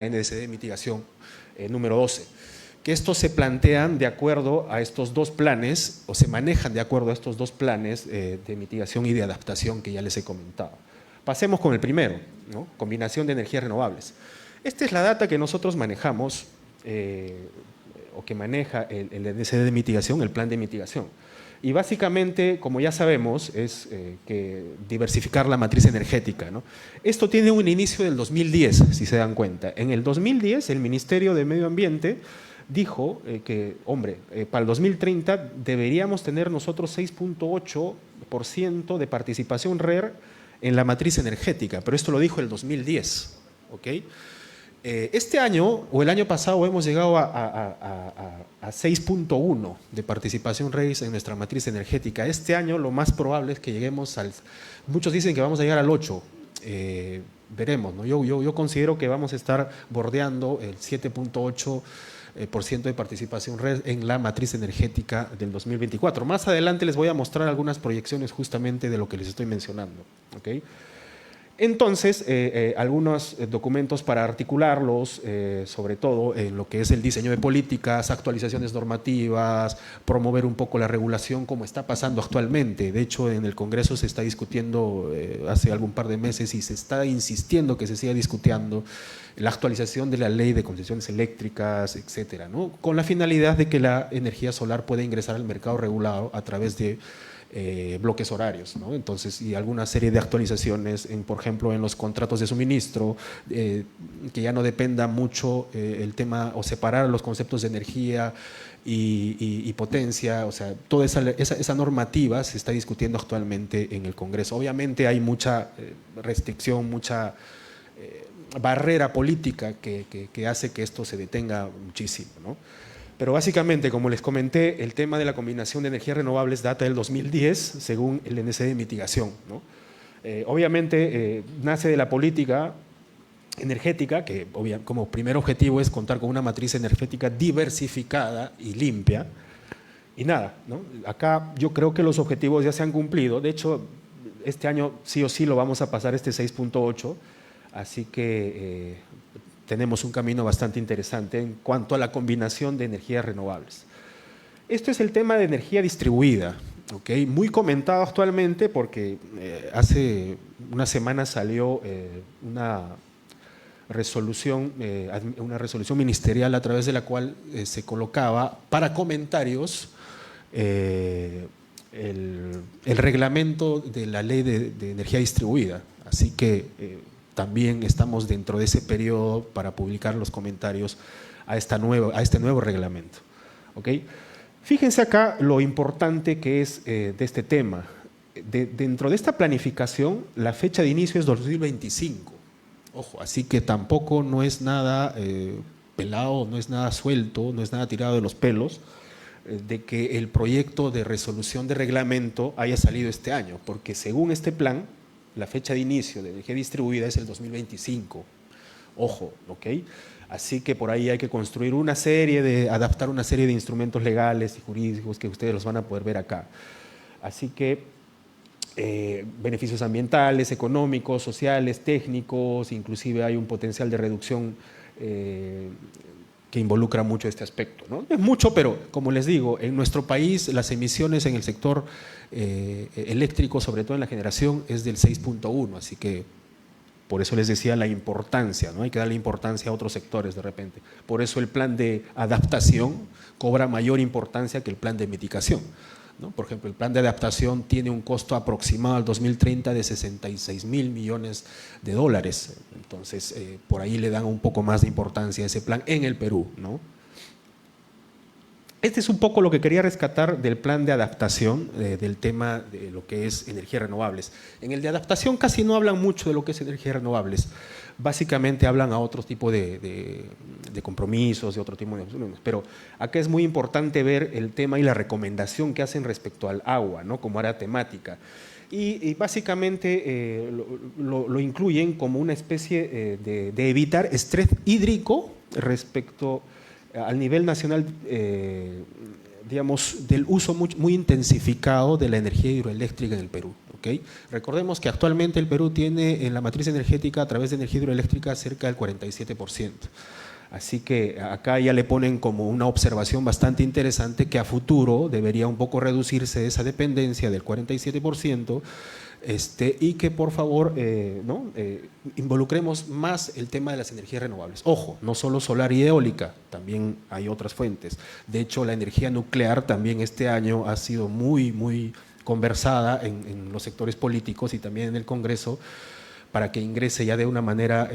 NDC de mitigación número 12, que estos se plantean de acuerdo a estos dos planes, o se manejan de acuerdo a estos dos planes de mitigación y de adaptación que ya les he comentado. Pasemos con el primero, ¿no? Combinación de energías renovables. Esta es la data que nosotros manejamos, o que maneja el NDC de mitigación, el plan de mitigación. Y básicamente, como ya sabemos, es que diversificar la matriz energética, ¿no? Esto tiene un inicio del 2010, si se dan cuenta. En el 2010, el Ministerio de Medio Ambiente dijo que, hombre, para el 2030 deberíamos tener nosotros 6.8% de participación RER en la matriz energética, pero esto lo dijo el 2010, ¿ok? Este año o el año pasado hemos llegado a 6.1 de participación RER en nuestra matriz energética. Este año lo más probable es que lleguemos al… Muchos dicen que vamos a llegar al 8, veremos, ¿no? Yo considero que vamos a estar bordeando el 7.8% de participación RER en la matriz energética del 2024. Más adelante les voy a mostrar algunas proyecciones justamente de lo que les estoy mencionando, ¿ok? Entonces, algunos documentos para articularlos, sobre todo en lo que es el diseño de políticas, actualizaciones normativas, promover un poco la regulación como está pasando actualmente. De hecho, en el Congreso se está discutiendo hace algún par de meses y se está insistiendo que se siga discutiendo la actualización de la ley de concesiones eléctricas, etcétera, ¿no? Con la finalidad de que la energía solar pueda ingresar al mercado regulado a través de bloques horarios, ¿no? Entonces, y alguna serie de actualizaciones, por ejemplo, en los contratos de suministro, que ya no dependa mucho el tema, o separar los conceptos de energía y potencia, o sea, toda esa normativa se está discutiendo actualmente en el Congreso. Obviamente hay mucha restricción, mucha barrera política que hace que esto se detenga muchísimo, ¿no? Pero básicamente, como les comenté, el tema de la combinación de energías renovables data del 2010, según el NDC de mitigación, ¿no? Obviamente, nace de la política energética, que como primer objetivo es contar con una matriz energética diversificada y limpia. Y nada, ¿no? Acá yo creo que los objetivos ya se han cumplido. De hecho, este año sí o sí lo vamos a pasar, este 6.8, así que… tenemos un camino bastante interesante en cuanto a la combinación de energías renovables. Esto es el tema de energía distribuida, ¿okay? Muy comentado actualmente porque hace una semana salió una resolución ministerial a través de la cual se colocaba para comentarios el reglamento de la ley de energía distribuida. Así que… también estamos dentro de ese periodo para publicar los comentarios a este nuevo reglamento, ¿ok? Fíjense acá lo importante que es de este tema. Dentro de esta planificación, la fecha de inicio es 2025. Ojo, así que tampoco no es nada pelado, no es nada suelto, no es nada tirado de los pelos de que el proyecto de resolución de reglamento haya salido este año, porque según este plan, la fecha de inicio de energía distribuida es el 2025, ojo, ¿ok? Así que por ahí hay que construir adaptar una serie de instrumentos legales y jurídicos que ustedes los van a poder ver acá. Así que beneficios ambientales, económicos, sociales, técnicos, inclusive hay un potencial de reducción que involucra mucho este aspecto, ¿no? No es mucho, pero como les digo, en nuestro país las emisiones en el sector eléctrico, sobre todo en la generación, es del 6.1, así que por eso les decía la importancia, ¿no? Hay que darle importancia a otros sectores de repente. Por eso el plan de adaptación cobra mayor importancia que el plan de mitigación, ¿no? Por ejemplo, el plan de adaptación tiene un costo aproximado al 2030 de 66.000 millones de dólares. Entonces, por ahí le dan un poco más de importancia a ese plan en el Perú, ¿no? Este es un poco lo que quería rescatar del plan de adaptación, del tema de lo que es energías renovables. En el de adaptación casi no hablan mucho de lo que es energías renovables. Básicamente hablan a otro tipo de compromisos, de otro tipo de… Pero acá es muy importante ver el tema y la recomendación que hacen respecto al agua, ¿no? Como área temática. Y básicamente lo incluyen como una especie de evitar estrés hídrico respecto al nivel nacional, digamos, del uso muy intensificado de la energía hidroeléctrica en el Perú, ¿ok? Recordemos que actualmente el Perú tiene en la matriz energética a través de energía hidroeléctrica cerca del 47%. Así que acá ya le ponen como una observación bastante interesante que a futuro debería un poco reducirse esa dependencia del 47%, y que por favor involucremos más el tema de las energías renovables. Ojo, no solo solar y eólica, también hay otras fuentes. De hecho, la energía nuclear también este año ha sido muy conversada en los sectores políticos y también en el Congreso para que ingrese ya de una manera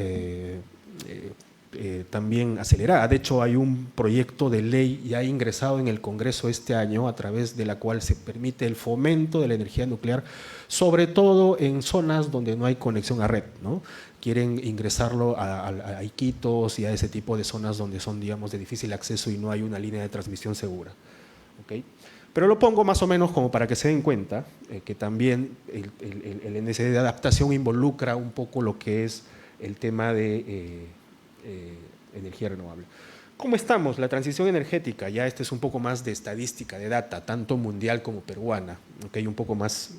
también acelerada. De hecho, hay un proyecto de ley ya ingresado en el Congreso este año a través de la cual se permite el fomento de la energía nuclear, sobre todo en zonas donde no hay conexión a red, ¿no? Quieren ingresarlo a Iquitos y a ese tipo de zonas donde son, digamos, de difícil acceso y no hay una línea de transmisión segura. ¿Okay? Pero lo pongo más o menos como para que se den cuenta que también el NCD de adaptación involucra un poco lo que es el tema de energía renovable. ¿Cómo estamos? La transición energética, ya este es un poco más de estadística, de data, tanto mundial como peruana, ¿okay? Un poco más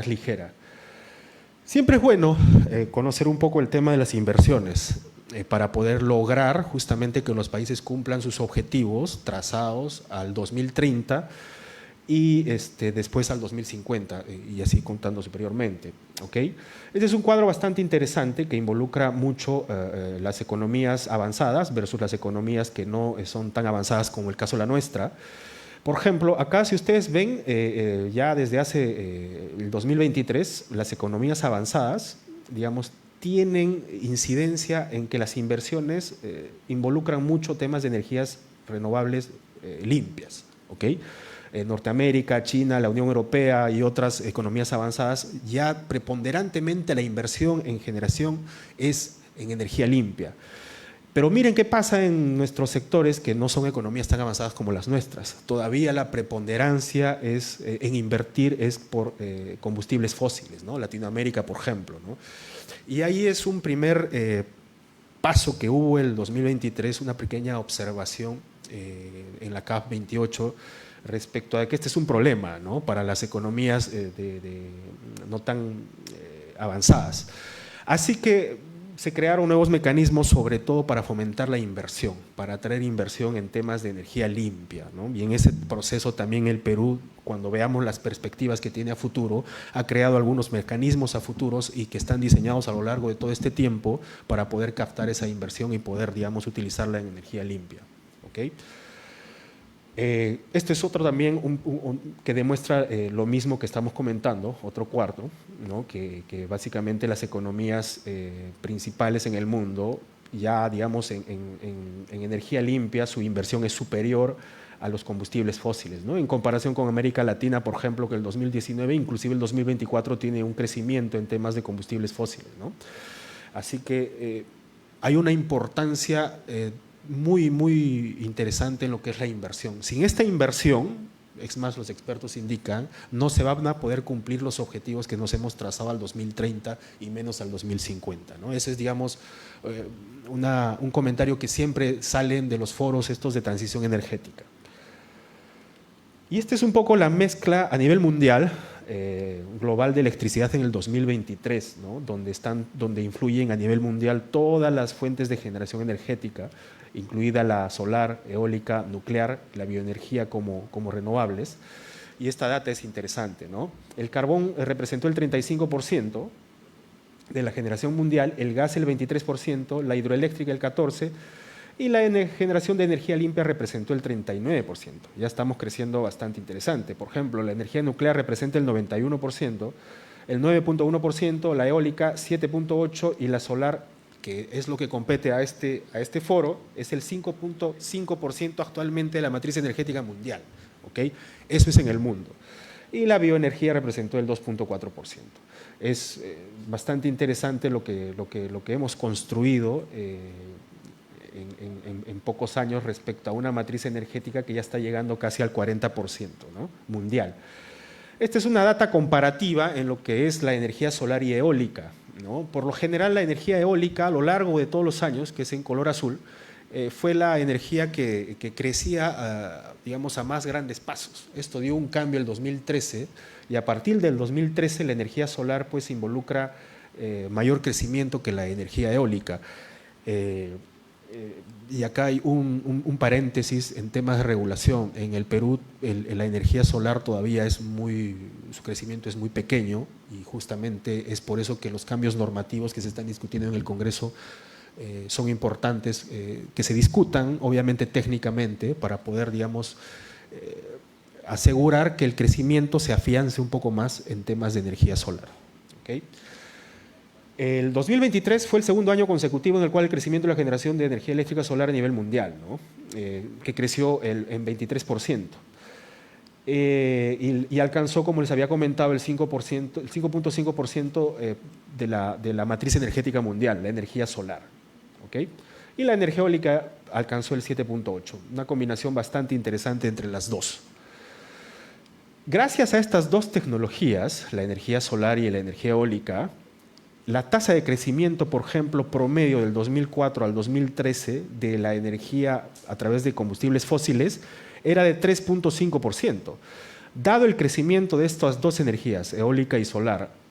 ligera. Siempre es bueno conocer un poco el tema de las inversiones para poder lograr justamente que los países cumplan sus objetivos trazados al 2030 y después al 2050 y así contando superiormente. ¿Okay? Este es un cuadro bastante interesante que involucra mucho las economías avanzadas versus las economías que no son tan avanzadas como el caso de la nuestra. Por ejemplo, acá si ustedes ven, ya desde hace el 2023, las economías avanzadas, digamos, tienen incidencia en que las inversiones involucran mucho temas de energías renovables limpias. ¿Okay? Norteamérica, China, la Unión Europea y otras economías avanzadas, ya preponderantemente la inversión en generación es en energía limpia. Pero miren qué pasa en nuestros sectores que no son economías tan avanzadas como las nuestras. Todavía la preponderancia en invertir es por combustibles fósiles, ¿no? Latinoamérica, por ejemplo, ¿no? Y ahí es un primer paso que hubo el 2023, una pequeña observación en la CAF 28, respecto a que este es un problema, ¿no? Para las economías no tan avanzadas. Así que se crearon nuevos mecanismos, sobre todo para fomentar la inversión, para atraer inversión en temas de energía limpia, ¿no? Y en ese proceso también el Perú, cuando veamos las perspectivas que tiene a futuro, ha creado algunos mecanismos a futuros y que están diseñados a lo largo de todo este tiempo para poder captar esa inversión y poder, digamos, utilizarla en energía limpia. ¿Okay? Este es otro también que demuestra lo mismo que estamos comentando, otro cuarto, ¿no? que básicamente las economías principales en el mundo, ya digamos en energía limpia, su inversión es superior a los combustibles fósiles, ¿no? En comparación con América Latina, por ejemplo, que el 2019, inclusive el 2024, tiene un crecimiento en temas de combustibles fósiles, ¿no? Así que hay una importancia muy interesante en lo que es la inversión. Sin esta inversión, es más, los expertos indican, no se van a poder cumplir los objetivos que nos hemos trazado al 2030 y menos al 2050, ¿no? Ese es, digamos, un comentario que siempre salen de los foros estos de transición energética. Y esta es un poco la mezcla a nivel mundial, global de electricidad en el 2023, ¿no? donde influyen a nivel mundial todas las fuentes de generación energética, incluida la solar, eólica, nuclear, la bioenergía como renovables. Y esta data es interesante, ¿no? El carbón representó el 35% de la generación mundial, el gas el 23%, la hidroeléctrica el 14%, y la generación de energía limpia representó el 39%. Ya estamos creciendo bastante interesante. Por ejemplo, la energía nuclear representa el 91%, el 9.1%, la eólica 7.8% y la solar, que es lo que compete a este foro, es el 5.5% actualmente de la matriz energética mundial. ¿Okay? Eso es en el mundo. Y la bioenergía representó el 2.4%. Es bastante interesante lo que hemos construido en pocos años respecto a una matriz energética que ya está llegando casi al 40%, ¿no? Mundial. Esta es una data comparativa en lo que es la energía solar y eólica, ¿no? Por lo general, la energía eólica a lo largo de todos los años, que es en color azul, fue la energía que crecía, digamos, a más grandes pasos. Esto dio un cambio el 2013 y a partir del 2013 la energía solar pues involucra mayor crecimiento que la energía eólica. Y acá hay un paréntesis en temas de regulación. En el Perú la energía solar todavía su crecimiento es muy pequeño y justamente es por eso que los cambios normativos que se están discutiendo en el Congreso son importantes que se discutan, obviamente técnicamente, para poder, digamos, asegurar que el crecimiento se afiance un poco más en temas de energía solar. ¿Okay? El 2023 fue el segundo año consecutivo en el cual el crecimiento de la generación de energía eléctrica solar a nivel mundial, ¿no? Que creció en 23%. Y alcanzó, como les había comentado, el 5.5% de la matriz energética mundial, la energía solar. ¿Okay? Y la energía eólica alcanzó el 7.8%, una combinación bastante interesante entre las dos. Gracias a estas dos tecnologías, la energía solar y la energía eólica, la tasa de crecimiento, por ejemplo, promedio del 2004 al 2013 de la energía a través de combustibles fósiles era de 3.5%. Dado el crecimiento de estas dos energías, eólica y solar,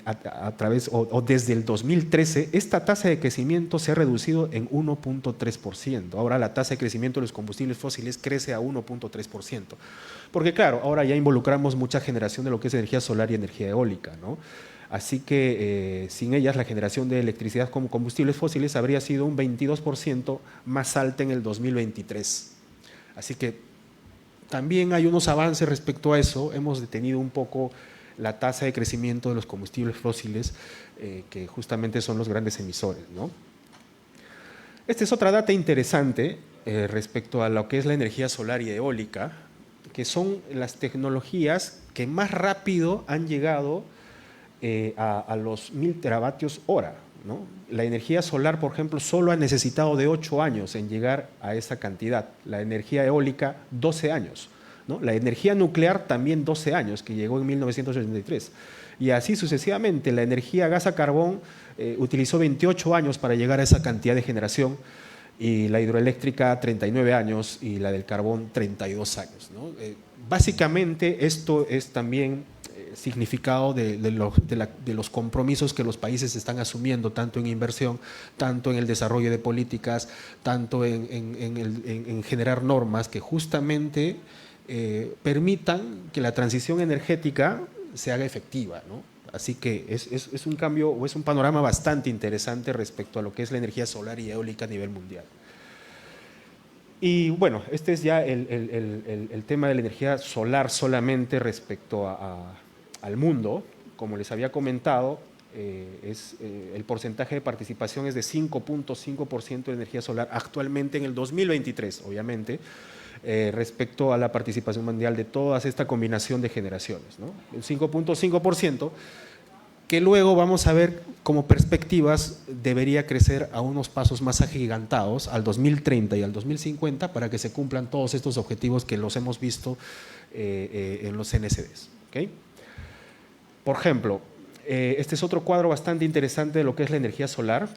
a través o desde el 2013, esta tasa de crecimiento se ha reducido en 1.3%. Ahora la tasa de crecimiento de los combustibles fósiles crece a 1.3%. Porque claro, ahora ya involucramos mucha generación de lo que es energía solar y energía eólica, ¿no? Así que sin ellas la generación de electricidad como combustibles fósiles habría sido un 22% más alta en el 2023. Así que también hay unos avances respecto a eso. Hemos detenido un poco la tasa de crecimiento de los combustibles fósiles, que justamente son los grandes emisores, ¿no? Esta es otra data interesante respecto a lo que es la energía solar y eólica, que son las tecnologías que más rápido han llegado a los 1000 teravatios hora, ¿no? La energía solar, por ejemplo, solo ha necesitado de 8 años en llegar a esa cantidad. La energía eólica, 12 años. ¿No? La energía nuclear también 12 años, que llegó en 1983. Y así sucesivamente. La energía gas a carbón utilizó 28 años para llegar a esa cantidad de generación, y la hidroeléctrica 39 años y la del carbón 32 años. ¿No? Básicamente esto es también significado de los compromisos que los países están asumiendo, tanto en inversión, tanto en el desarrollo de políticas, tanto en generar normas que justamente permitan que la transición energética se haga efectiva, ¿no? Así que es un cambio o es un panorama bastante interesante respecto a lo que es la energía solar y eólica a nivel mundial. Y bueno, este es ya el tema de la energía solar solamente respecto al mundo. Como les había comentado, el porcentaje de participación es de 5.5% de energía solar actualmente en el 2023, obviamente, respecto a la participación mundial de toda esta combinación de generaciones, ¿no? El 5.5%, que luego vamos a ver como perspectivas debería crecer a unos pasos más agigantados al 2030 y al 2050 para que se cumplan todos estos objetivos que los hemos visto en los NCDs. ¿Okay? Por ejemplo, este es otro cuadro bastante interesante de lo que es la energía solar,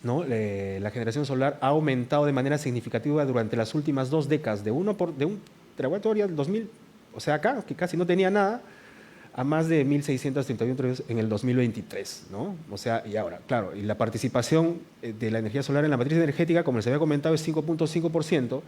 ¿no? La generación solar ha aumentado de manera significativa durante las últimas 2 décadas, de un terawatt hora del 2000, o sea acá, que casi no tenía nada, a más de 1.631 en el 2023, ¿no? O sea, y ahora, claro, y la participación de la energía solar en la matriz energética, como les había comentado, es 5.5%,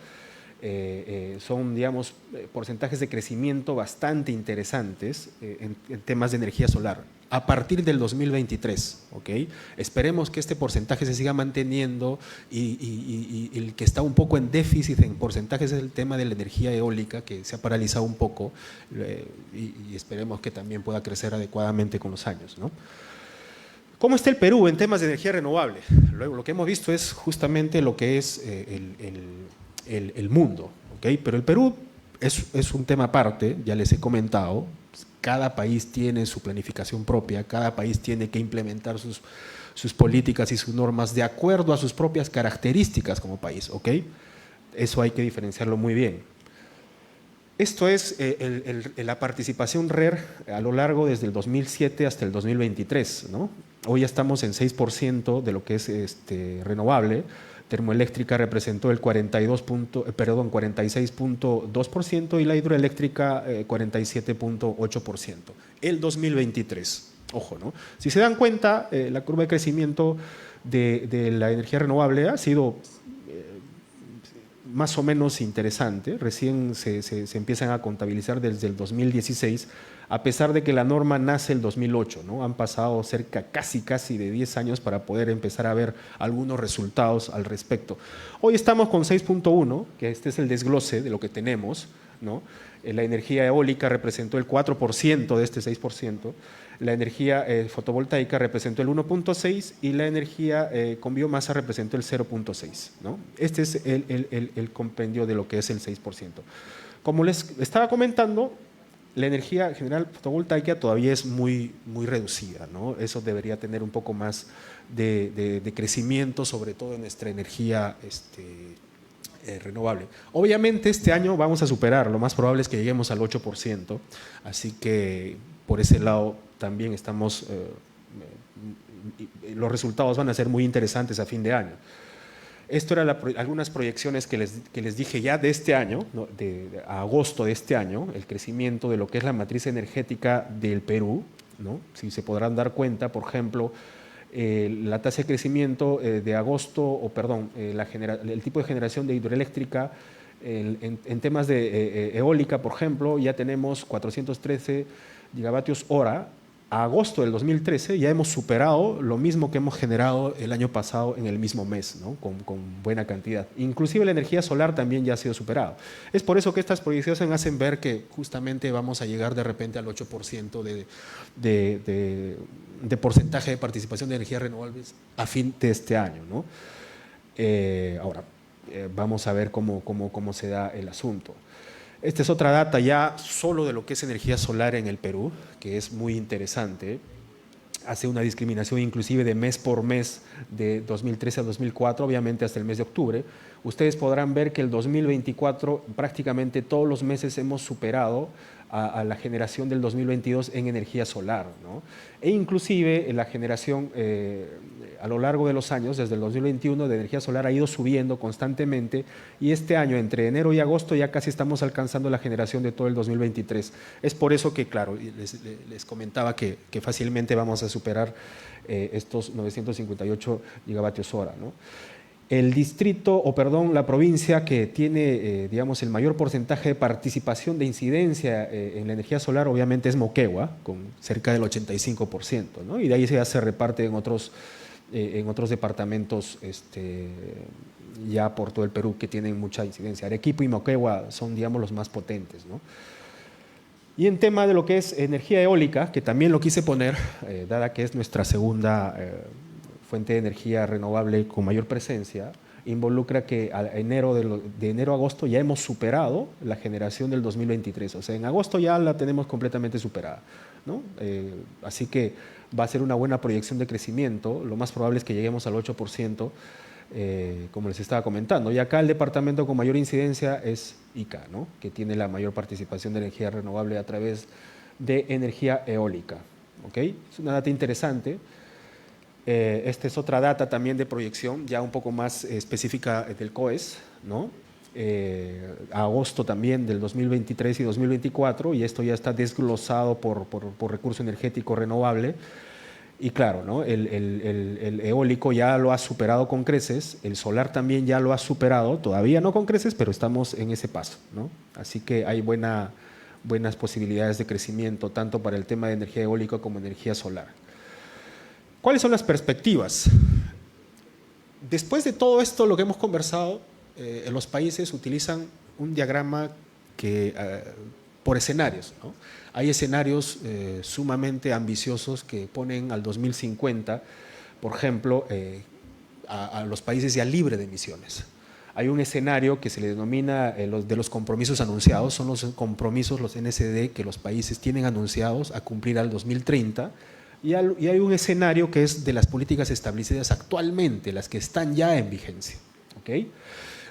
son, digamos, porcentajes de crecimiento bastante interesantes en temas de energía solar a partir del 2023, ¿ok? Esperemos que este porcentaje se siga manteniendo y el que está un poco en déficit en porcentajes es el tema de la energía eólica, que se ha paralizado un poco, y esperemos que también pueda crecer adecuadamente con los años, ¿no? ¿Cómo está el Perú en temas de energía renovable? Luego, lo que hemos visto es justamente lo que es el mundo, ¿ok? Pero el Perú es un tema aparte, ya les he comentado. Cada país tiene su planificación propia, cada país tiene que implementar sus políticas y sus normas de acuerdo a sus propias características como país, ¿ok? Eso hay que diferenciarlo muy bien. Esto es la participación RER a lo largo desde el 2007 hasta el 2023, ¿no? Hoy ya estamos en 6% de lo que es renovable, termoeléctrica representó el 46.2% y la hidroeléctrica 47.8%. El 2023, ojo, ¿no? Si se dan cuenta, la curva de crecimiento de la energía renovable ha sido más o menos interesante. Recién se empiezan a contabilizar desde el 2016, a pesar de que la norma nace el 2008, ¿no? Han pasado cerca casi de 10 años para poder empezar a ver algunos resultados al respecto. Hoy estamos con 6.1, que este es el desglose de lo que tenemos, ¿no? La energía eólica representó el 4% de este 6%, la energía fotovoltaica representó el 1.6% y la energía con biomasa representó el 0.6%, ¿no? Este es el compendio de lo que es el 6%. Como les estaba comentando, la energía general fotovoltaica todavía es muy reducida, ¿no? Eso debería tener un poco más de crecimiento, sobre todo en nuestra energía renovable. Obviamente este año vamos a superar, lo más probable es que lleguemos al 8%, así que por ese lado también estamos, los resultados van a ser muy interesantes a fin de año. Esto eran algunas proyecciones que les dije ya de este año, ¿no? A agosto de este año, el crecimiento de lo que es la matriz energética del Perú, ¿no? Si se podrán dar cuenta, por ejemplo, la tasa de crecimiento de agosto, el tipo de generación de hidroeléctrica, en temas de eólica, por ejemplo, ya tenemos 413 gigavatios hora. A agosto del 2013 ya hemos superado lo mismo que hemos generado el año pasado en el mismo mes, ¿no? Con buena cantidad. Inclusive la energía solar también ya ha sido superado. Es por eso que estas proyecciones hacen ver que justamente vamos a llegar de repente al 8% de porcentaje de participación de energías renovables a fin de este año, ¿no? Ahora, vamos a ver cómo se da el asunto. Esta es otra data ya solo de lo que es energía solar en el Perú, que es muy interesante. Hace una discriminación inclusive de mes por mes de 2013 a 2004, obviamente hasta el mes de octubre. Ustedes podrán ver que el 2024 prácticamente todos los meses hemos superado a la generación del 2022 en energía solar, ¿no? E inclusive la generación a lo largo de los años, desde el 2021, de energía solar ha ido subiendo constantemente y este año, entre enero y agosto, ya casi estamos alcanzando la generación de todo el 2023. Es por eso que, claro, les comentaba que fácilmente vamos a superar estos 958 gigavatios hora, ¿no? El distrito, la provincia que tiene, digamos, el mayor porcentaje de participación de incidencia en la energía solar, obviamente es Moquegua, con cerca del 85%, ¿no? Y de ahí ya se reparte en otros departamentos ya por todo el Perú que tienen mucha incidencia. Arequipa y Moquegua son, digamos, los más potentes, ¿no? Y en tema de lo que es energía eólica, que también lo quise poner, dada que es nuestra segunda fuente de energía renovable con mayor presencia, involucra que de enero a agosto ya hemos superado la generación del 2023. O sea, en agosto ya la tenemos completamente superada, ¿no? Así que va a ser una buena proyección de crecimiento. Lo más probable es que lleguemos al 8%, como les estaba comentando. Y acá el departamento con mayor incidencia es Ica, ¿no? Que tiene la mayor participación de energía renovable a través de energía eólica, ¿ok? Es una data interesante. Esta es otra data también de proyección, ya un poco más específica del COES, ¿no? A agosto también del 2023 y 2024, y esto ya está desglosado por recurso energético renovable. Y claro, ¿no? El eólico ya lo ha superado con creces, el solar también ya lo ha superado, todavía no con creces, pero estamos en ese paso, ¿no? Así que hay buenas posibilidades de crecimiento, tanto para el tema de energía eólica como energía solar. ¿Cuáles son las perspectivas? Después de todo esto, lo que hemos conversado, los países utilizan un diagrama por escenarios, ¿no? Hay escenarios sumamente ambiciosos que ponen al 2050, por ejemplo, a los países ya libres de emisiones. Hay un escenario que se le denomina de los compromisos anunciados, son los compromisos, los NCD, que los países tienen anunciados a cumplir al 2030. Y hay un escenario que es de las políticas establecidas actualmente, las que están ya en vigencia, ¿okay?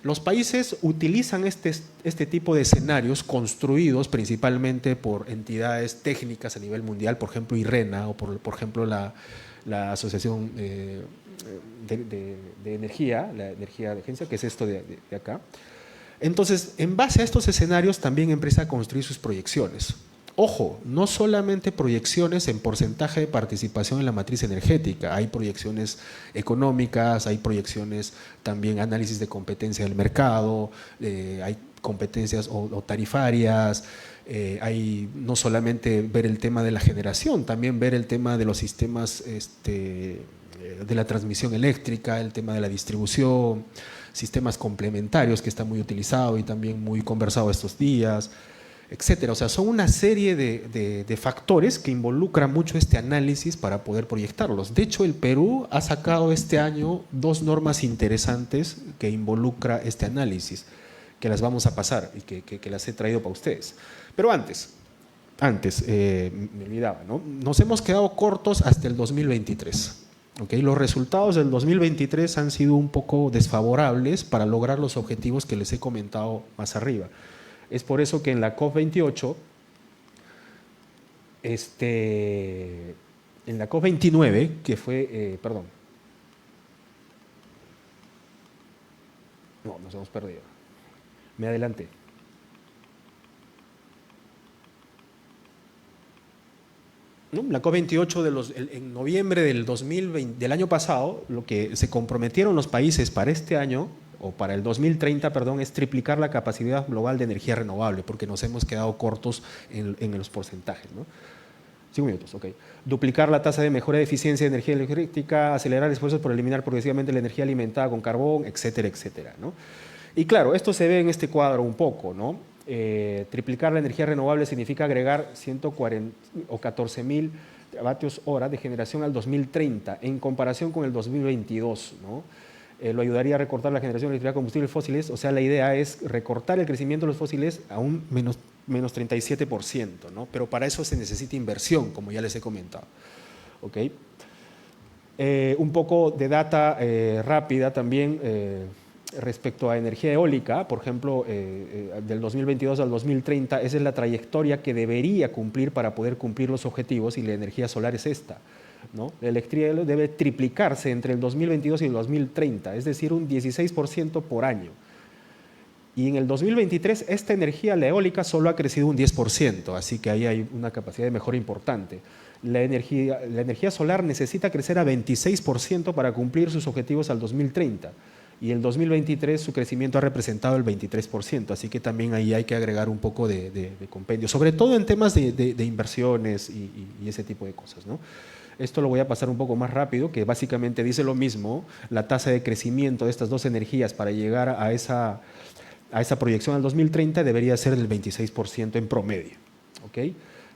Los países utilizan este tipo de escenarios construidos principalmente por entidades técnicas a nivel mundial, por ejemplo IRENA o por ejemplo la Asociación de energía, la energía de agencia, que es esto de acá. Entonces, en base a estos escenarios, también empieza a construir sus proyecciones. Ojo, no solamente proyecciones en porcentaje de participación en la matriz energética, hay proyecciones económicas, hay proyecciones también análisis de competencia del mercado, hay competencias o tarifarias, hay no solamente ver el tema de la generación, también ver el tema de los sistemas de la transmisión eléctrica, el tema de la distribución, sistemas complementarios que está muy utilizado y también muy conversado estos días, etcétera. O sea, son una serie de factores que involucran mucho este análisis para poder proyectarlos. De hecho, el Perú ha sacado este año 2 normas interesantes que involucra este análisis, que las vamos a pasar y que las he traído para ustedes. Pero antes, me olvidaba, ¿no? Nos hemos quedado cortos hasta el 2023. ¿Okay? Los resultados del 2023 han sido un poco desfavorables para lograr los objetivos que les he comentado más arriba. Es por eso que en la COP28, en la COP29, que fue, nos hemos perdido. Me adelanté. ¿No? La COP28 en noviembre del 2020, del año pasado, lo que se comprometieron los países para este año, o para el 2030, perdón, es triplicar la capacidad global de energía renovable, porque nos hemos quedado cortos en los porcentajes, ¿no? 5 minutos, ok. Duplicar la tasa de mejora de eficiencia de energía eléctrica, acelerar esfuerzos por eliminar progresivamente la energía alimentada con carbón, etcétera, etcétera, ¿no? Y claro, esto se ve en este cuadro un poco, ¿no? Triplicar la energía renovable significa agregar 140 o 14.000 vatios hora de generación al 2030 en comparación con el 2022, ¿no? Lo ayudaría a recortar la generación de electricidad de combustibles fósiles, o sea, la idea es recortar el crecimiento de los fósiles a un menos 37%, ¿no? Pero para eso se necesita inversión, como ya les he comentado. ¿Okay? Un poco de data rápida también respecto a energía eólica, por ejemplo, del 2022 al 2030, esa es la trayectoria que debería cumplir para poder cumplir los objetivos, y la energía solar es esta, ¿no? La electricidad debe triplicarse entre el 2022 y el 2030, es decir, un 16% por año. Y en el 2023 esta energía, la eólica, solo ha crecido un 10%, así que ahí hay una capacidad de mejora importante. La energía solar necesita crecer a 26% para cumplir sus objetivos al 2030. Y el 2023 su crecimiento ha representado el 23%, así que también ahí hay que agregar un poco de compendio, sobre todo en temas de inversiones y ese tipo de cosas, ¿no? Esto lo voy a pasar un poco más rápido, que básicamente dice lo mismo, la tasa de crecimiento de estas dos energías para llegar a esa proyección al 2030 debería ser del 26% en promedio, ¿ok?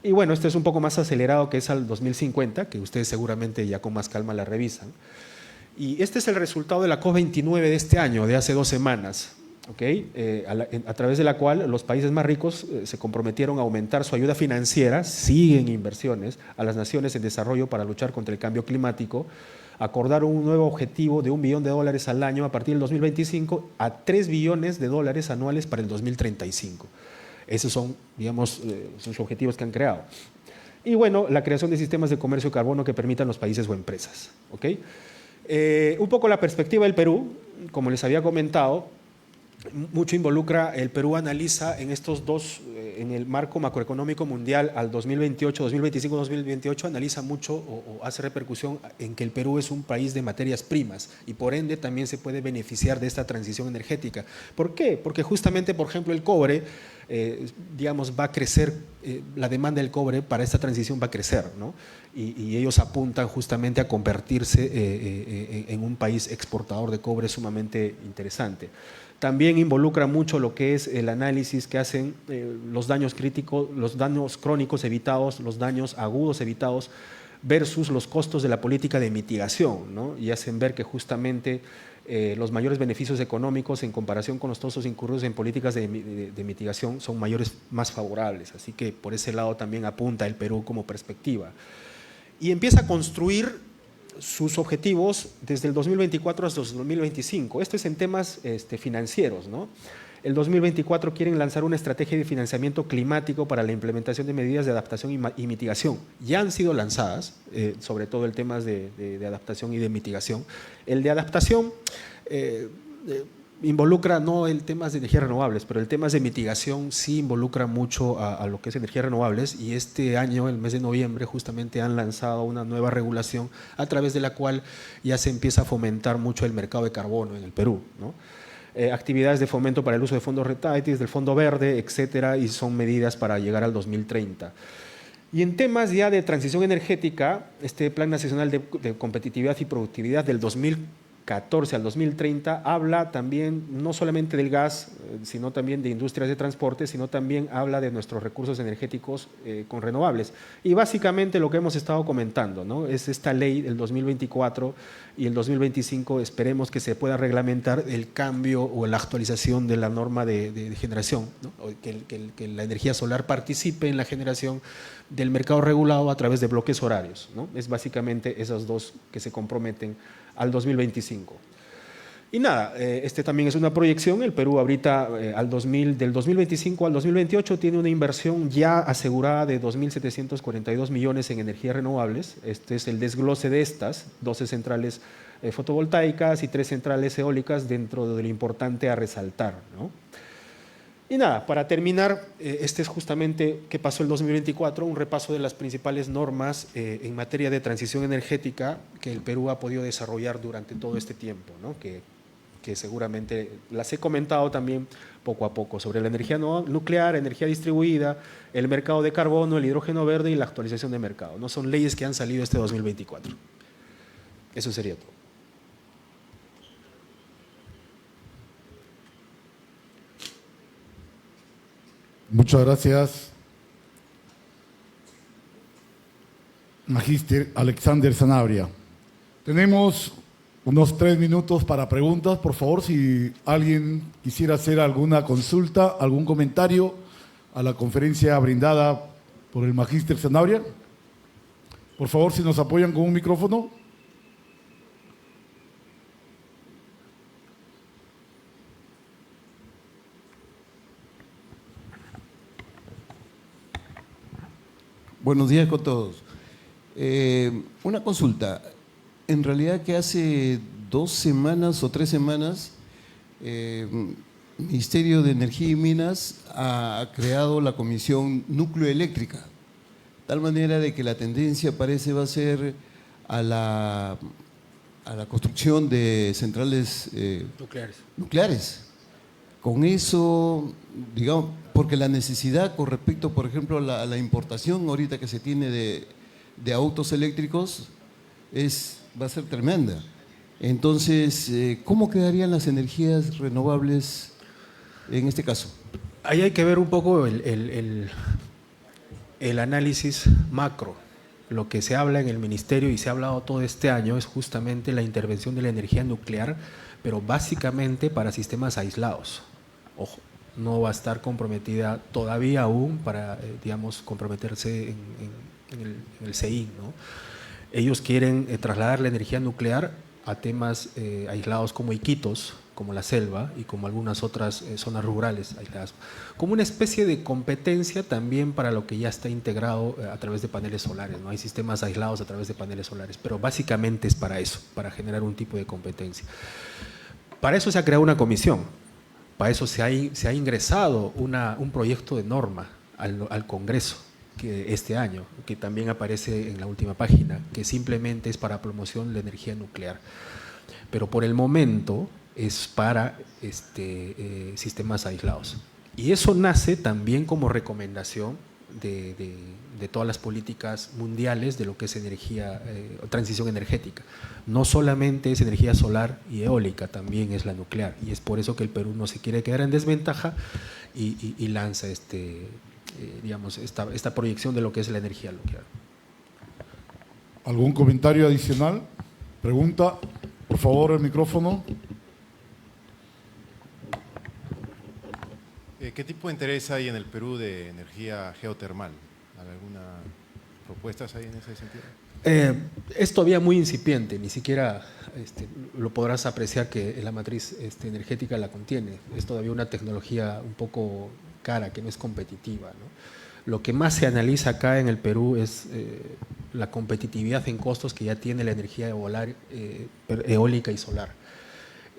Y bueno, esto es un poco más acelerado, que es al 2050, que ustedes seguramente ya con más calma la revisan. Y este es el resultado de la COP29 de este año, de hace 2 semanas, ¿okay? A través de la cual los países más ricos se comprometieron a aumentar su ayuda financiera, siguen inversiones, a las naciones en desarrollo para luchar contra el cambio climático, acordaron un nuevo objetivo de $1 billón al año a partir del 2025 a $3 billones anuales para el 2035. Esos son, digamos, sus objetivos que han creado. Y bueno, la creación de sistemas de comercio de carbono que permitan los países o empresas, ¿ok? Un poco la perspectiva del Perú, como les había comentado, mucho involucra, el Perú analiza en estos dos, en el marco macroeconómico mundial al 2028, 2025, 2028, analiza mucho o hace repercusión en que el Perú es un país de materias primas y por ende también se puede beneficiar de esta transición energética. ¿Por qué? Porque justamente, por ejemplo, el cobre, digamos, va a crecer, la demanda del cobre para esta transición va a crecer, ¿no? Y ellos apuntan justamente a convertirse en un país exportador de cobre sumamente interesante. También involucra mucho lo que es el análisis que hacen los daños críticos, los daños crónicos evitados, los daños agudos evitados versus los costos de la política de mitigación, ¿no? Y hacen ver que justamente los mayores beneficios económicos en comparación con los costos incurridos en políticas de mitigación son mayores, más favorables. Así que por ese lado también apunta el Perú como perspectiva. Y empieza a construir sus objetivos desde el 2024 hasta el 2025. Esto es en temas financieros, ¿no? El 2024 quieren lanzar una estrategia de financiamiento climático para la implementación de medidas de adaptación y mitigación. Ya han sido lanzadas, sobre todo el tema de adaptación y de mitigación. El de adaptación involucra no el temas de energías renovables, pero el temas de mitigación sí involucra mucho a lo que es energías renovables, y este año, el mes de noviembre, justamente han lanzado una nueva regulación a través de la cual ya se empieza a fomentar mucho el mercado de carbono en el Perú, ¿no? Actividades de fomento para el uso de fondos RETAITIS, del Fondo Verde, etcétera, y son medidas para llegar al 2030. Y en temas ya de transición energética, este Plan Nacional de Competitividad y Productividad del 2014 al 2030 habla también no solamente del gas, sino también de industrias de transporte, sino también habla de nuestros recursos energéticos con renovables. Y básicamente lo que hemos estado comentando, ¿no? Es esta ley del 2024 y el 2025, esperemos que se pueda reglamentar el cambio o la actualización de la norma de generación, ¿no? Que la energía solar participe en la generación del mercado regulado a través de bloques horarios, ¿no? Es básicamente esas dos que se comprometen al 2025. Y nada, este también es una proyección. El Perú ahorita del 2025 al 2028 tiene una inversión ya asegurada de 2.742 millones en energías renovables. Este es el desglose de estas, 12 centrales fotovoltaicas y 3 centrales eólicas dentro de lo importante a resaltar, ¿no? Y nada, para terminar, este es justamente qué pasó el 2024, un repaso de las principales normas en materia de transición energética que el Perú ha podido desarrollar durante todo este tiempo, ¿no? Que seguramente las he comentado también poco a poco, sobre la energía nuclear, energía distribuida, el mercado de carbono, el hidrógeno verde y la actualización de mercado, ¿no? Son leyes que han salido este 2024. Eso sería todo. Muchas gracias, Magíster Alexander Sanabria. Tenemos unos 3 minutos para preguntas. Por favor, si alguien quisiera hacer alguna consulta, algún comentario a la conferencia brindada por el Magíster Sanabria. Por favor, si nos apoyan con un micrófono. Buenos días con todos. Una consulta. En realidad que hace 2 semanas o 3 semanas, el Ministerio de Energía y Minas ha creado la Comisión Nucleoeléctrica, de tal manera de que la tendencia parece va a ser a la construcción de centrales nucleares. Con eso, digamos, porque la necesidad con respecto, por ejemplo, a la importación ahorita que se tiene de autos eléctricos va a ser tremenda. Entonces, ¿cómo quedarían las energías renovables en este caso? Ahí hay que ver un poco el análisis macro. Lo que se habla en el ministerio y se ha hablado todo este año es justamente la intervención de la energía nuclear, pero básicamente para sistemas aislados. Ojo, no va a estar comprometida todavía aún para, digamos, comprometerse en el CEIN, ¿no? Ellos quieren trasladar la energía nuclear a temas aislados como Iquitos, como la selva y como algunas otras zonas rurales aisladas, como una especie de competencia también para lo que ya está integrado a través de paneles solares, ¿no? Hay sistemas aislados a través de paneles solares, pero básicamente es para eso, para generar un tipo de competencia. Para eso se ha creado una comisión, para eso se ha ingresado un proyecto de norma al Congreso este año, que también aparece en la última página, que simplemente es para promoción de la energía nuclear. Pero por el momento es para sistemas aislados. Y eso nace también como recomendación de todas las políticas mundiales de lo que es energía, transición energética. No solamente es energía solar y eólica, también es la nuclear. Y es por eso que el Perú no se quiere quedar en desventaja y lanza digamos, esta proyección de lo que es la energía nuclear. ¿Algún comentario adicional? Pregunta, por favor, el micrófono. ¿Qué tipo de interés hay en el Perú de energía geotermal? ¿Algunas propuestas hay en ese sentido? Es todavía muy incipiente, ni siquiera lo podrás apreciar que la matriz energética la contiene. Es todavía una tecnología un poco cara, que no es competitiva, ¿no? Lo que más se analiza acá en el Perú es la competitividad en costos que ya tiene la energía eólica y solar.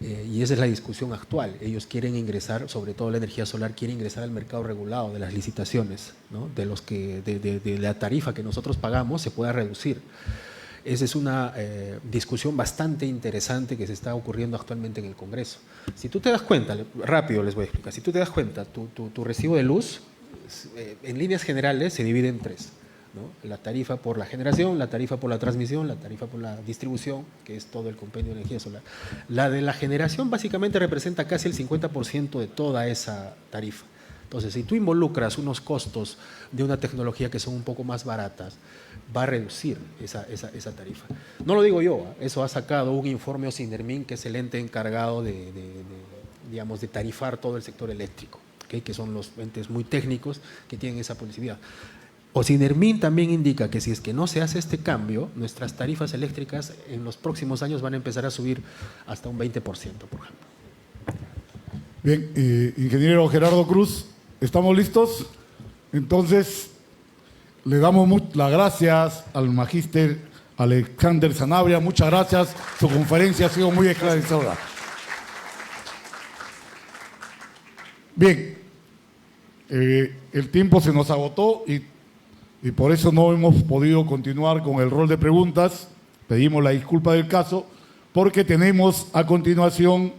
Y esa es la discusión actual. Ellos quieren ingresar, sobre todo la energía solar, quiere ingresar al mercado regulado de las licitaciones, ¿no? De la tarifa que nosotros pagamos se pueda reducir. Esa es una discusión bastante interesante que se está ocurriendo actualmente en el Congreso. Si tú te das cuenta, rápido les voy a explicar, si tú te das cuenta, tu recibo de luz, en líneas generales, se divide en tres, ¿no? La tarifa por la generación, la tarifa por la transmisión, la tarifa por la distribución, que es todo el compendio de energía solar. La de la generación básicamente representa casi el 50% de toda esa tarifa. Entonces, si tú involucras unos costos de una tecnología que son un poco más baratas, va a reducir esa tarifa. No lo digo yo, eso ha sacado un informe Ocinermin, que es el ente encargado digamos, de tarifar todo el sector eléctrico, ¿okay? Que son los entes muy técnicos que tienen esa posibilidad. Ocinermin también indica que si es que no se hace este cambio, nuestras tarifas eléctricas en los próximos años van a empezar a subir hasta un 20%, por ejemplo. Bien, ingeniero Gerardo Cruz, ¿estamos listos? Entonces, le damos las gracias al magíster Alexander Sanabria. Muchas gracias. Su conferencia ha sido muy esclarecedora. Bien, el tiempo se nos agotó y por eso no hemos podido continuar con el rol de preguntas. Pedimos la disculpa del caso porque tenemos a continuación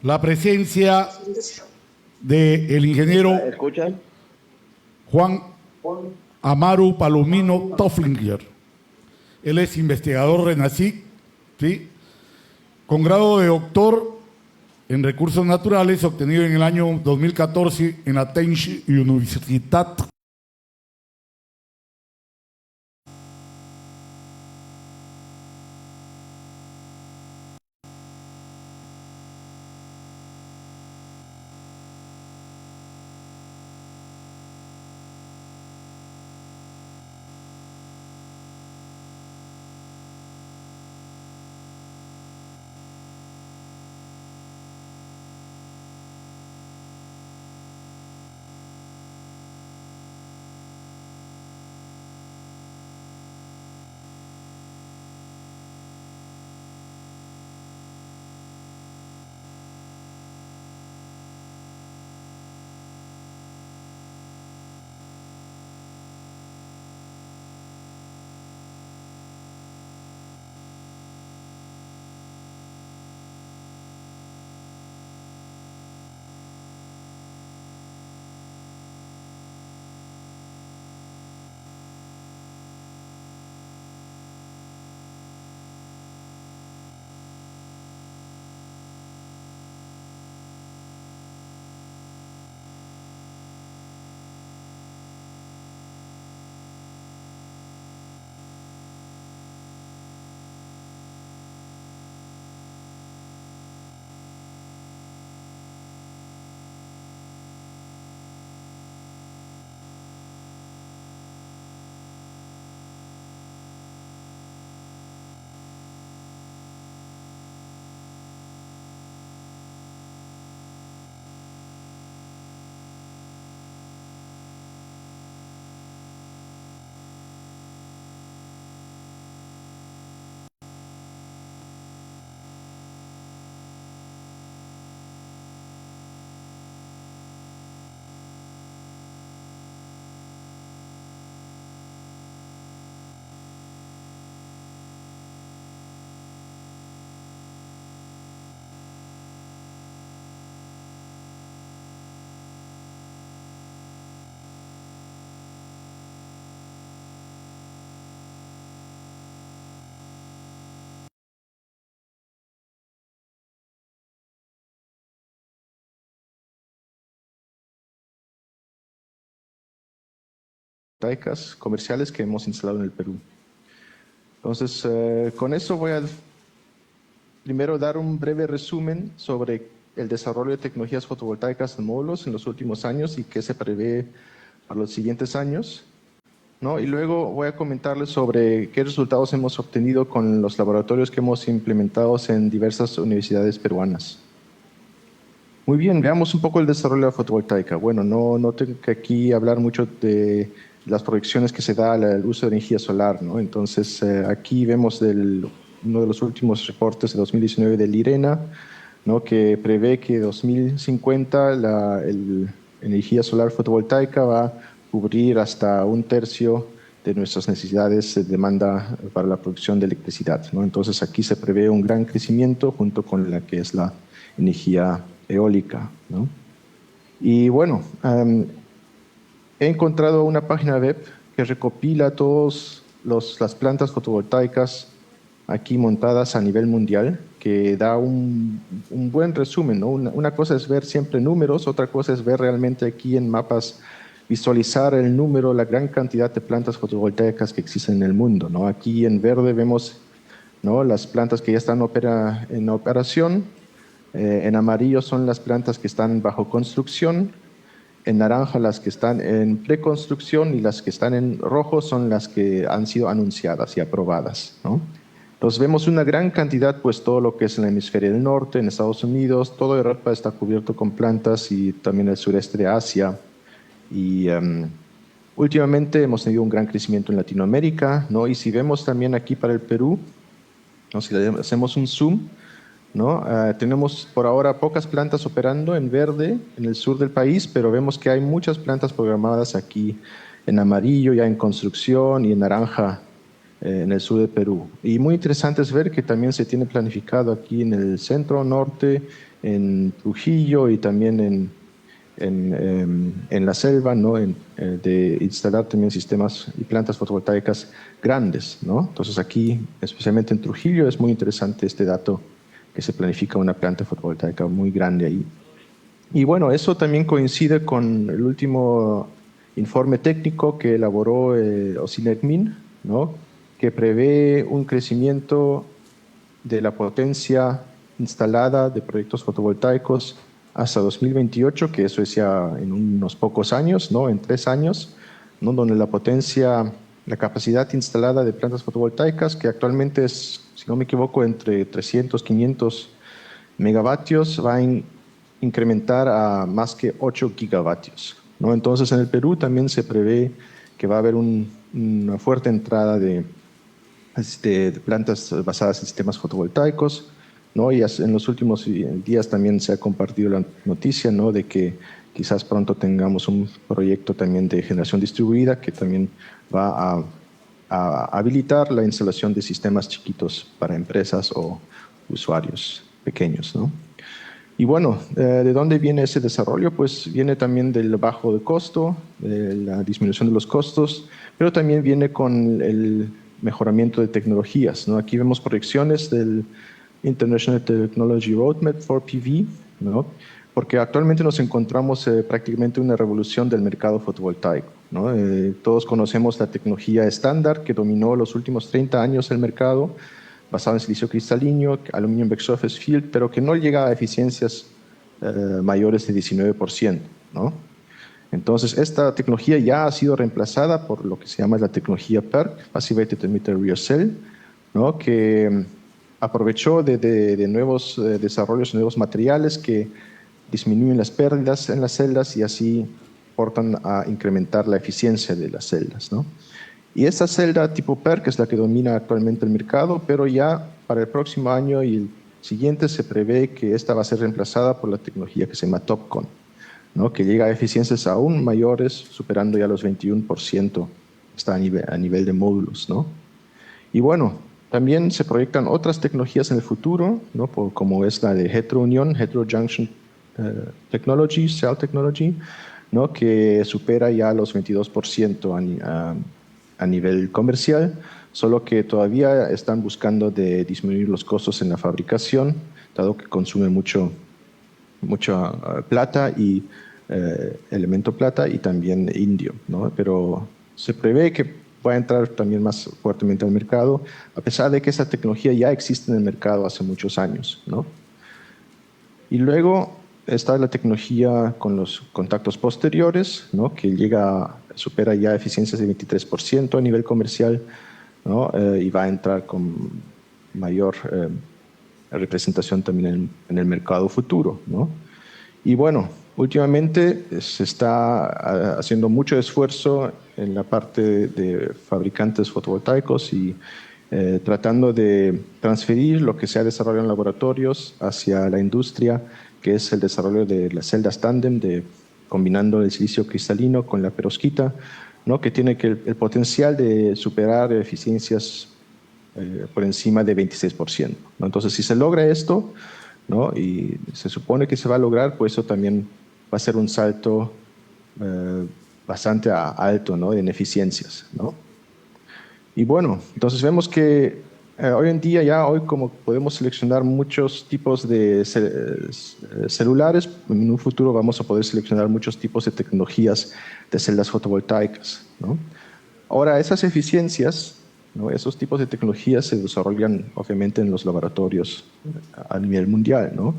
la presencia del ingeniero Juan Amaru Palomino Tofflinger. Él es investigador RENACIC, ¿sí? Con grado de doctor en recursos naturales obtenido en el año 2014 en la Teinch Universitat. Fotovoltaicas comerciales que hemos instalado en el Perú. Entonces, con eso voy a primero dar un breve resumen sobre el desarrollo de tecnologías fotovoltaicas en módulos en los últimos años y qué se prevé para los siguientes años. ¿no? Y luego voy a comentarles sobre qué resultados hemos obtenido con los laboratorios que hemos implementado en diversas universidades peruanas. Muy bien, veamos un poco el desarrollo de la fotovoltaica. Bueno, no tengo que aquí hablar mucho de las proyecciones que se da al uso de energía solar, ¿no? Entonces, aquí vemos uno de los últimos reportes de 2019 del IRENA, ¿no? Que prevé que 2050 la energía solar fotovoltaica va a cubrir hasta 1/3 de nuestras necesidades de demanda para la producción de electricidad, ¿no? Entonces, aquí se prevé un gran crecimiento junto con la que es la energía eólica, ¿no? Y bueno, he encontrado una página web que recopila todas las plantas fotovoltaicas aquí montadas a nivel mundial, que da un buen resumen, ¿no? Una cosa es ver siempre números, otra cosa es ver realmente aquí en mapas, visualizar el número, la gran cantidad de plantas fotovoltaicas que existen en el mundo, ¿no? Aquí en verde vemos, ¿no?, las plantas que ya están en operación. En amarillo son las plantas que están bajo construcción, en naranja las que están en preconstrucción y las que están en rojo son las que han sido anunciadas y aprobadas, ¿no? Entonces vemos una gran cantidad, pues todo lo que es en el hemisferio del norte, en Estados Unidos, toda Europa está cubierto con plantas y también el sureste de Asia. Y últimamente hemos tenido un gran crecimiento en Latinoamérica, ¿no? Y si vemos también aquí para el Perú, ¿no?, si hacemos un zoom, ¿no? Tenemos por ahora pocas plantas operando en verde en el sur del país, pero vemos que hay muchas plantas programadas aquí en amarillo, ya en construcción, y en naranja en el sur de Perú. Y muy interesante es ver que también se tiene planificado aquí en el centro norte, en Trujillo y también en la selva, ¿no?, de instalar también sistemas y plantas fotovoltaicas grandes, ¿no? Entonces aquí, especialmente en Trujillo, es muy interesante este dato, que se planifica una planta fotovoltaica muy grande ahí. Y bueno, eso también coincide con el último informe técnico que elaboró Osinermin, ¿no?, que prevé un crecimiento de la potencia instalada de proyectos fotovoltaicos hasta 2028, que eso es ya en unos pocos años, ¿no?, en 3 años, ¿no?, donde la capacidad instalada de plantas fotovoltaicas, que actualmente es, si no me equivoco, entre 300, 500 megavatios, va a incrementar a más que 8 gigavatios, ¿no? Entonces, en el Perú también se prevé que va a haber una fuerte entrada de plantas basadas en sistemas fotovoltaicos, ¿no? Y en los últimos días también se ha compartido la noticia, ¿no?, de que quizás pronto tengamos un proyecto también de generación distribuida que también va a habilitar la instalación de sistemas chiquitos para empresas o usuarios pequeños, ¿no? Y bueno, ¿de dónde viene ese desarrollo? Pues viene también del bajo de costo, de la disminución de los costos, pero también viene con el mejoramiento de tecnologías, ¿no? Aquí vemos proyecciones del International Technology Roadmap for PV, ¿no?, porque actualmente nos encontramos prácticamente en una revolución del mercado fotovoltaico, ¿no? Todos conocemos la tecnología estándar que dominó los últimos 30 años el mercado, basado en silicio cristalino, aluminio back surface field, pero que no llega a eficiencias mayores de 19%, ¿no? Entonces, esta tecnología ya ha sido reemplazada por lo que se llama la tecnología PERC, Passivated Emitter Rear Cell, ¿no?, que aprovechó de nuevos desarrollos, nuevos materiales que disminuyen las pérdidas en las celdas y así aportan a incrementar la eficiencia de las celdas, ¿no? Y esta celda tipo PERC es la que domina actualmente el mercado, pero ya para el próximo año y el siguiente se prevé que esta va a ser reemplazada por la tecnología que se llama TOPCon, ¿no?, que llega a eficiencias aún mayores, superando ya los 21% hasta a nivel de módulos, ¿no? Y bueno, también se proyectan otras tecnologías en el futuro, ¿no?, como es la de heterounión, heterojunction technology, cell technology, ¿no?, que supera ya los 22% a nivel comercial, solo que todavía están buscando de disminuir los costos en la fabricación, dado que consume mucha plata y elemento plata y también indio, ¿no? Pero se prevé que va a entrar también más fuertemente al mercado, a pesar de que esa tecnología ya existe en el mercado hace muchos años, ¿no? Y luego está la tecnología con los contactos posteriores, ¿no?, que llega supera ya eficiencias de 23% a nivel comercial, ¿no? Y va a entrar con mayor representación también en el mercado futuro, ¿no? Y bueno, últimamente se está haciendo mucho esfuerzo en la parte de fabricantes fotovoltaicos y tratando de transferir lo que se ha desarrollado en laboratorios hacia la industria, que es el desarrollo de las celdas tándem, combinando el silicio cristalino con la perovskita, ¿no? Que tiene el potencial de superar eficiencias por encima de 26%, ¿no? Entonces, si se logra esto, ¿no? Y se supone que se va a lograr, pues eso también va a ser un salto bastante alto, ¿no? En eficiencias, ¿no? Y bueno, entonces vemos que hoy en día hoy como podemos seleccionar muchos tipos de celulares, en un futuro vamos a poder seleccionar muchos tipos de tecnologías de celdas fotovoltaicas, ¿no? Ahora, esas eficiencias, ¿no? Esos tipos de tecnologías se desarrollan obviamente en los laboratorios a nivel mundial, ¿no?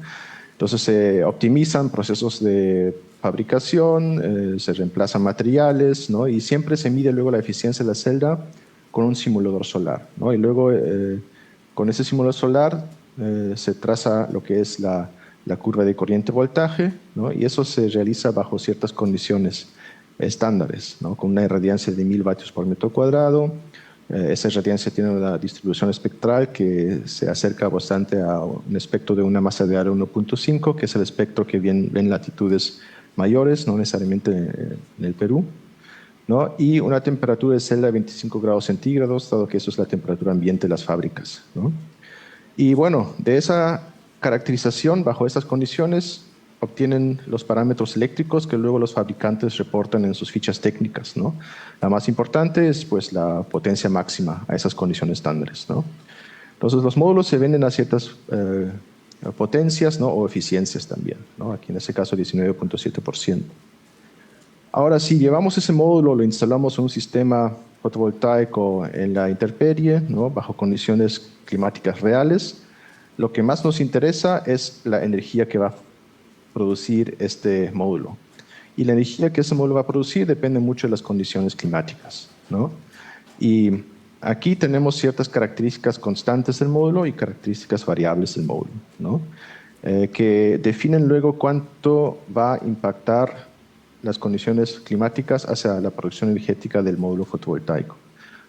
Entonces se optimizan procesos de fabricación, se reemplazan materiales, ¿no? Y siempre se mide luego la eficiencia de la celda con un simulador solar, ¿no? Y luego con ese simulador solar se traza lo que es la curva de corriente-voltaje, ¿no? Y eso se realiza bajo ciertas condiciones estándares, ¿no? Con una irradiancia de 1000 vatios por metro cuadrado. Esa irradiancia tiene una distribución espectral que se acerca bastante a un espectro de una masa de área 1.5, que es el espectro que ven en latitudes mayores, no necesariamente en el Perú, ¿no? Y una temperatura de celda de 25 grados centígrados, dado que eso es la temperatura ambiente de las fábricas, ¿no? Y bueno, de esa caracterización, bajo esas condiciones, obtienen los parámetros eléctricos que luego los fabricantes reportan en sus fichas técnicas, ¿no? La más importante es pues la potencia máxima a esas condiciones estándares, ¿no? Entonces los módulos se venden a ciertas potencias, ¿no? O eficiencias también, ¿no? Aquí en este caso 19.7%. Ahora, si llevamos ese módulo, lo instalamos en un sistema fotovoltaico en la intemperie, ¿no? Bajo condiciones climáticas reales, lo que más nos interesa es la energía que va a producir este módulo. Y la energía que ese módulo va a producir depende mucho de las condiciones climáticas, ¿no? Y aquí tenemos ciertas características constantes del módulo y características variables del módulo, ¿no? Que definen luego cuánto va a impactar las condiciones climáticas hacia la producción energética del módulo fotovoltaico,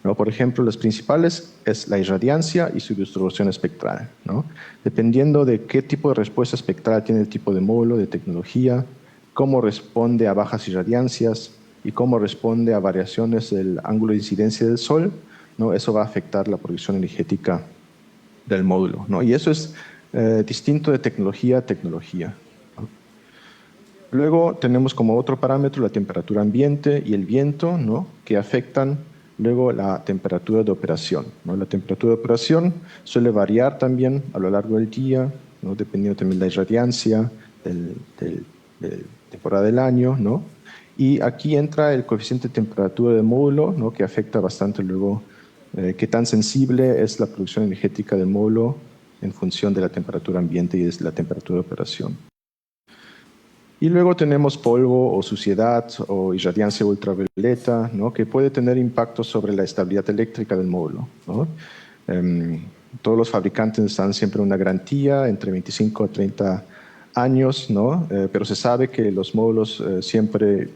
¿no? Por ejemplo, las principales es la irradiancia y su distribución espectral, ¿no? Dependiendo de qué tipo de respuesta espectral tiene el tipo de módulo, de tecnología, cómo responde a bajas irradiancias y cómo responde a variaciones del ángulo de incidencia del sol, ¿no? Eso va a afectar la producción energética del módulo, ¿no? Y eso es distinto de tecnología a tecnología, ¿no? Luego tenemos como otro parámetro la temperatura ambiente y el viento, ¿no? Que afectan luego la temperatura de operación, ¿no? La temperatura de operación suele variar también a lo largo del día, ¿no? Dependiendo también de la irradiancia, de temporada del año, ¿no? Y aquí entra el coeficiente de temperatura del módulo, ¿no? Que afecta bastante luego qué tan sensible es la producción energética del módulo en función de la temperatura ambiente y de la temperatura de operación. Y luego tenemos polvo o suciedad o irradiancia ultravioleta, ¿no? Que puede tener impacto sobre la estabilidad eléctrica del módulo, ¿no? Todos los fabricantes dan siempre una garantía entre 25 a 30 años, ¿no? Pero se sabe que los módulos siempre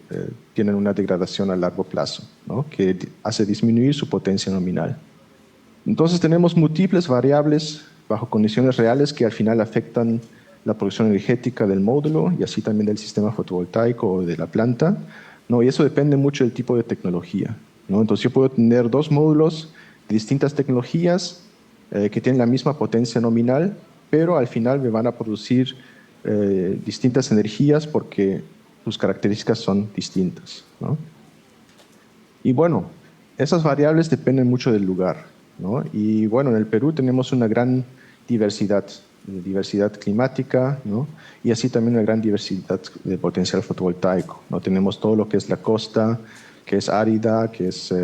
tienen una degradación a largo plazo, ¿no? Que hace disminuir su potencia nominal. Entonces tenemos múltiples variables bajo condiciones reales que al final afectan la producción energética del módulo y así también del sistema fotovoltaico o de la planta, ¿no? Y eso depende mucho del tipo de tecnología, ¿no? Entonces yo puedo tener dos módulos de distintas tecnologías que tienen la misma potencia nominal, pero al final me van a producir distintas energías porque sus características son distintas, ¿no? Y bueno, esas variables dependen mucho del lugar, ¿no? Y bueno, en el Perú tenemos una gran diversidad climática, ¿no? Y así también una gran diversidad de potencial fotovoltaico, ¿no? Tenemos todo lo que es la costa, que es árida, que es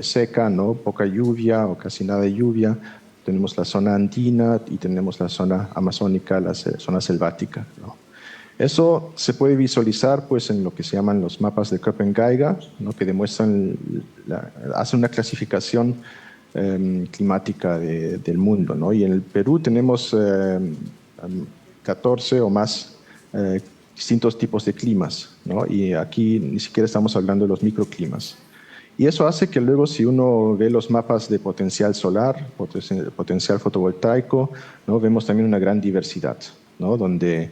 seca, ¿no? Poca lluvia o casi nada de lluvia. Tenemos la zona andina y tenemos la zona amazónica, la zona selvática, ¿no? Eso se puede visualizar pues, en lo que se llaman los mapas de Köppen-Geiger, ¿no? Que demuestran, hacen una clasificación climática del mundo, ¿no? Y en el Perú tenemos 14 o más distintos tipos de climas, ¿no? Y aquí ni siquiera estamos hablando de los microclimas. Y eso hace que luego si uno ve los mapas de potencial solar, potencial fotovoltaico, ¿no? Vemos también una gran diversidad, ¿no? Donde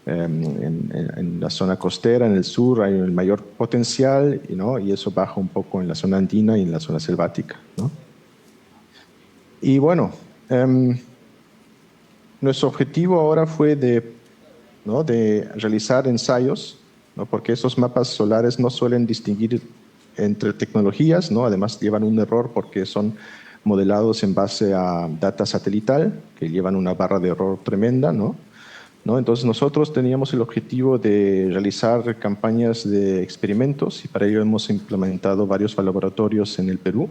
en la zona costera, en el sur, hay el mayor potencial, ¿no? Y eso baja un poco en la zona andina y en la zona selvática, ¿no? Y bueno, nuestro objetivo ahora fue ¿no? de realizar ensayos, ¿no? Porque esos mapas solares no suelen distinguir entre tecnologías, ¿no? Además llevan un error porque son modelados en base a data satelital, que llevan una barra de error tremenda, ¿no? Entonces nosotros teníamos el objetivo de realizar campañas de experimentos y para ello hemos implementado varios laboratorios en el Perú,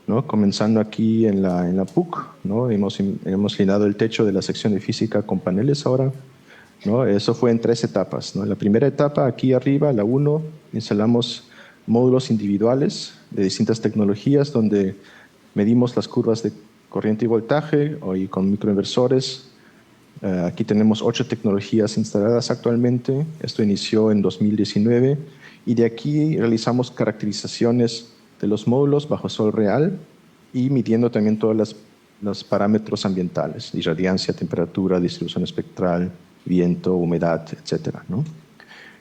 ¿no? Comenzando aquí en la PUC, ¿no? Hemos llenado el techo de la sección de física con paneles ahora, ¿no? Eso fue en 3 etapas, ¿no? En la primera etapa, aquí arriba, la 1, instalamos módulos individuales de distintas tecnologías donde medimos las curvas de corriente y voltaje y con microinversores. Aquí tenemos 8 tecnologías instaladas actualmente. Esto inició en 2019 y de aquí realizamos caracterizaciones de los módulos bajo sol real y midiendo también todos los parámetros ambientales, irradiancia, temperatura, distribución espectral, viento, humedad, etcétera, ¿no?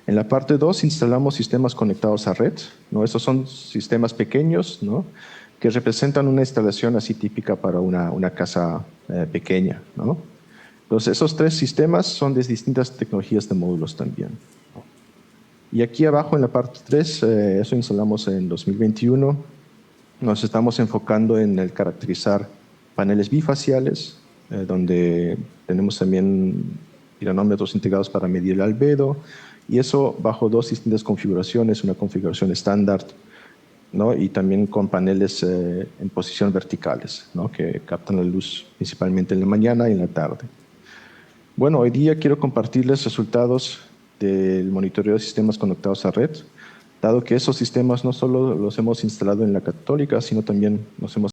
En la parte 2 instalamos sistemas conectados a red, ¿no? Estos son sistemas pequeños, ¿no? Que representan una instalación así típica para una casa pequeña, ¿no? Entonces, esos 3 sistemas son de distintas tecnologías de módulos también. Y aquí abajo en la parte 3, eso instalamos en 2021, nos estamos enfocando en el caracterizar paneles bifaciales, donde tenemos también piranómetros integrados para medir el albedo, y eso bajo 2 distintas configuraciones, una configuración estándar, ¿no? Y también con paneles en posición verticales, ¿no? Que captan la luz principalmente en la mañana y en la tarde. Bueno, hoy día quiero compartirles resultados del monitoreo de sistemas conectados a red, dado que esos sistemas no solo los hemos instalado en la Católica, sino también nos hemos